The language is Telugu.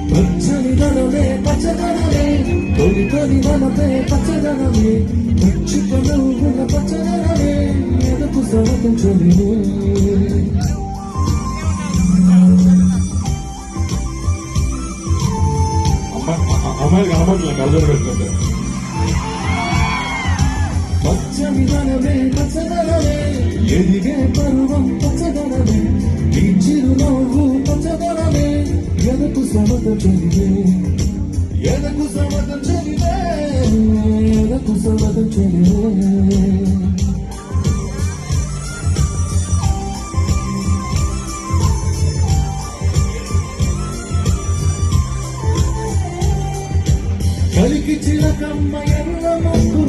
పచ్చనిదనమే పచ్చదనమే తొలి తొలి వనపే పచ్చదనమే పచ్చికను ఉన్న పచ్చదనమే ఎదకు సమతించలేము అమ్మాయికి అమ్మట్లే కలర్ పెట్టుకుంటారు పచ్చనిదనమే పచ్చదనమే ఎదిగే పర్వం పచ్చదనమే ఈ చిరునవ్వు పచ్చదనమే ఎదకు సమతం చెలివే ఎదకు సమతం చెలివే ఎదకు సమతం చెలివే కలికి చిలకమ్మ ఎల్ల మొక్కు